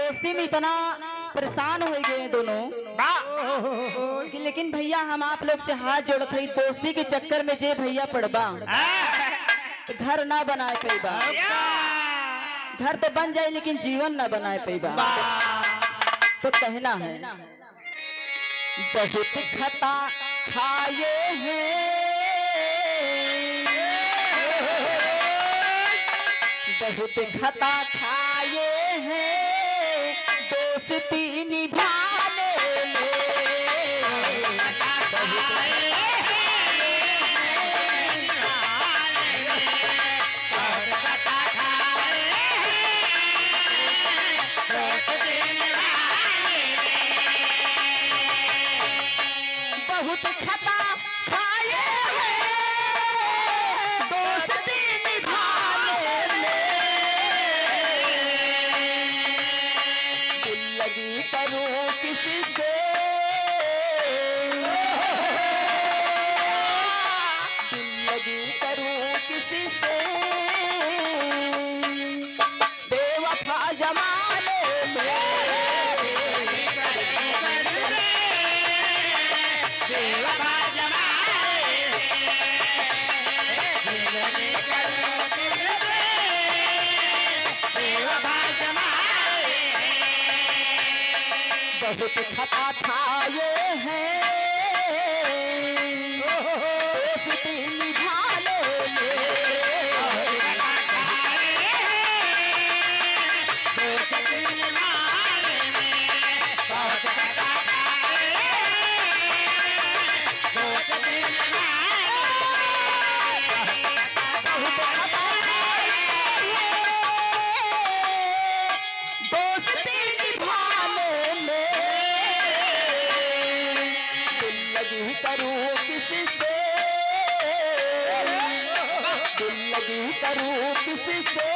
दोस्ती में इतना परेशान हो गए दोनों कि लेकिन भैया हम आप लोग से हाथ जोड़त हई दोस्ती के चक्कर में जे भैया पड़बा तो घर ना बनाए पैबा। घर तो बन जाए लेकिन जीवन ना बनाए पैबा। तो कहना है बहुत खता खाए हैं, बहुत खता खाए हैं दोस्ती निभाने में। बहुत खता खाए हैं दोस्ती निभाने में। दिल लगी करूं किसी से, दिल लगी करूं किसी से बेवफा जमाने में। बहुत खता खाए हैं दोस्ती निभाने में। करूं किसी से, दिल लगी करूं किसी से